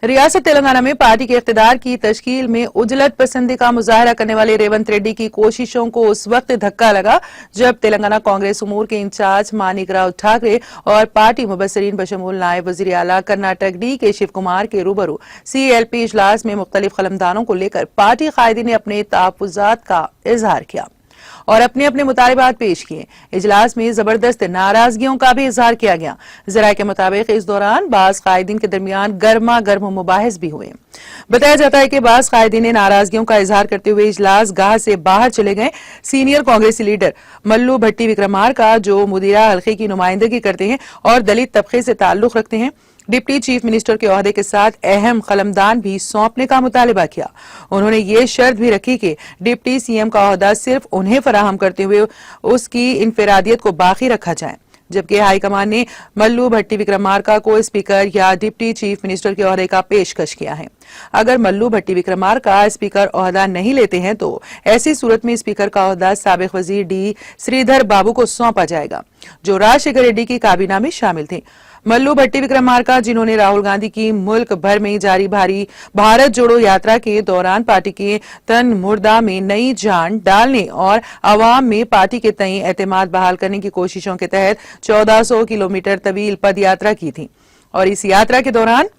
रियासत तेलंगाना में पार्टी के इख्तिदार की तश्कील में उजलत पसंदी का मुजाहरा करने वाले रेवंत रेड्डी की कोशिशों को उस वक्त धक्का लगा जब तेलंगाना कांग्रेस उमूर के इंचार्ज मानिकराव ठाकरे और पार्टी मुबस्सिरीन बशमूल नायब वजीर आला कर्नाटक डी के शिव कुमार के रूबरू CLP इजलास में मुख्तलिफ कलमदानों को लेकर पार्टी कायदीन ने अपने तहफ्फुजात का इजहार किया और अपने अपने मुतालबात पेश किए। इजलास में जबरदस्त नाराजगियों का भी इजहार किया गया। जराये के मुताबिक इस दौरान बाज कायदीन के दरमियान गर्मा गर्म मुबाहिस भी हुए। बताया जाता है कि बाज कायदीन ने नाराजगियों का इजहार करते हुए इजलास गाह से बाहर चले गए। सीनियर कांग्रेसी लीडर मल्लू भट्टी विक्रमार्का, जो मुदीरा हल्के की नुमाइंदगी करते हैं और दलित तबके से ताल्लुक रखते हैं, डिप्टी चीफ मिनिस्टर के ओहदे के साथ अहम कलमदान भी सौंपने का मुतालबा किया। उन्होंने ये शर्त भी रखी कि डिप्टी CM का ओहदा सिर्फ उन्हें फराहम करते हुए उसकी इनफरादियत को बाकी रखा जाए, जबकि हाईकमान ने मल्लू भट्टी विक्रमार्का को स्पीकर या डिप्टी चीफ मिनिस्टर के ओहदे का पेशकश किया है। अगर मल्लू भट्टी विक्रमार्का स्पीकर ओहदा नहीं लेते हैं तो ऐसी सूरत में स्पीकर का ओहदा साबिक वजीर D श्रीधर बाबू को सौंपा जाएगा, जो राजशेखर रेड्डी की काबीना में शामिल थे। मल्लू भट्टी विक्रमार्का, जिन्होंने राहुल गांधी की मुल्क भर में जारी भारी भारत जोड़ो यात्रा के दौरान पार्टी के तन मुर्दा में नई जान डालने और अवाम में पार्टी के तई एतमाद बहाल करने की कोशिशों के तहत 1400 किलोमीटर तवील पद यात्रा की थी और इस यात्रा के दौरान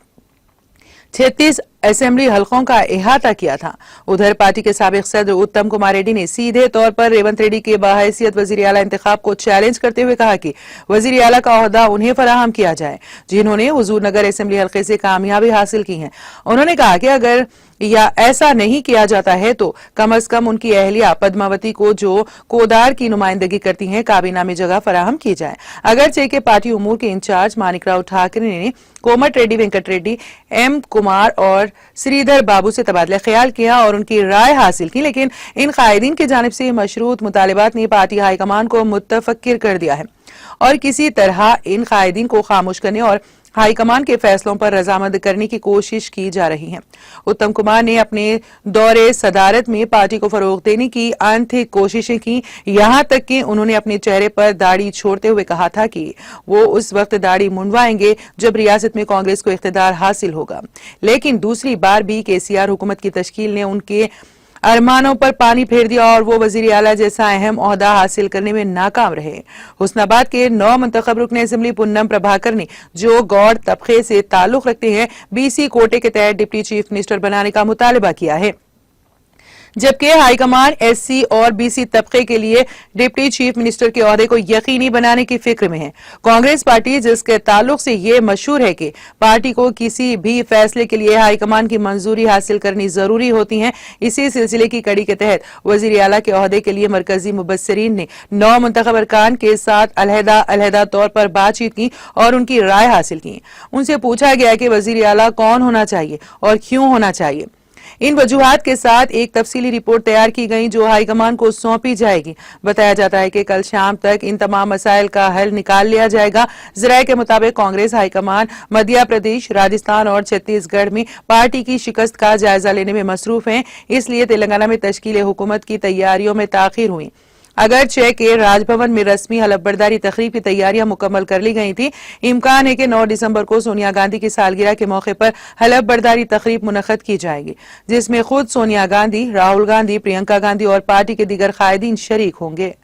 36 असेंबली हलकों का इहाता किया था। उधर पार्टी के साबिक सदर उत्तम कुमार रेड्डी ने सीधे तौर पर रेवंत रेड्डी के बाहैसियत वजीर आला इंतखाब को चैलेंज करते हुए कहा कि वजीर आला का ओहदा उन्हें फराहम किया जाए जिन्होंने हुजूर नगर असेंबली हलके से कामयाबी हासिल की है। उन्होंने कहा कि अगर ऐसा नहीं किया जाता है तो कम अज कम उनकी अहलिया पद्मावती को, जो कोदार की नुमाइंदगी करती हैं, काबीना में जगह फराहम की जाए। अगरचे के पार्टी उमूर के इंचार्ज मानिकराव ठाकरे ने कोमट रेड्डी, वेंकट रेड्डी, M कुमार और श्रीधर बाबू से तबादला ख्याल किया और उनकी राय हासिल की, लेकिन इन कायदीन की जानिब से मशरूत मुतालिबात ने पार्टी हाईकमान को मुतफक्किर कर दिया है और किसी तरह इन कायदीन को खामोश करने और हाईकमान के फैसलों पर रजामंद करने की कोशिश की जा रही है। उत्तम कुमार ने अपने दौरे सदारत में पार्टी को फरोग देने की अनथिक कोशिशें की, यहां तक कि उन्होंने अपने चेहरे पर दाढ़ी छोड़ते हुए कहा था कि वो उस वक्त दाढ़ी मुंडवाएंगे जब रियासत में कांग्रेस को इख्तिदार हासिल होगा। लेकिन दूसरी बार भी KCR हुकूमत की तश्कील ने उनके अरमानों पर पानी फेर दिया और वो वजीर आला जैसा अहम ओहदा हासिल करने में नाकाम रहे। हुस्नाबाद के 9 मुंतखब रुकन असेंबली पुन्नम प्रभाकर ने, जो गौड़ तबके से ताल्लुक रखते हैं, BC कोटे के तहत डिप्टी चीफ मिनिस्टर बनाने का मुतालबा किया है, जबकि हाईकमान SC और BC तबके के लिए डिप्टी चीफ मिनिस्टर के ओहदे को यकीनी बनाने की फिक्र में है। कांग्रेस पार्टी, जिसके ताल्लुक से ये मशहूर है कि पार्टी को किसी भी फैसले के लिए हाईकमान की मंजूरी हासिल करनी जरूरी होती है, इसी सिलसिले की कड़ी के तहत वजीर आला के ओहदे के लिए मरकजी मुबस्सिरीन ने 9 मुंतखब अरकान के साथ अलहदा तौर पर बातचीत की और उनकी राय हासिल की। उनसे पूछा गया कि वजीर आला कौन होना चाहिए और क्यों होना चाहिए। इन वजूहात के साथ एक तफसीली रिपोर्ट तैयार की गई जो हाईकमान को सौंपी जाएगी। बताया जाता है कि कल शाम तक इन तमाम मसाइल का हल निकाल लिया जाएगा। जराये के मुताबिक कांग्रेस हाईकमान मध्य प्रदेश, राजस्थान और छत्तीसगढ़ में पार्टी की शिकस्त का जायजा लेने में मसरूफ है, इसलिए तेलंगाना में तश्कील हुकूमत की तैयारियों में ताखीर हुई। अगरचे के राजभवन में रस्मी हलफबरदारी तकरीब की तैयारियां मुकम्मल कर ली गई थी। इम्कान है कि 9 दिसंबर को सोनिया गांधी की सालगिरह के मौके पर हलफबरदारी तकरीब मुनक्कद की जाएगी, जिसमें खुद सोनिया गांधी, राहुल गांधी, प्रियंका गांधी और पार्टी के दीगर कायदीन शरीक होंगे।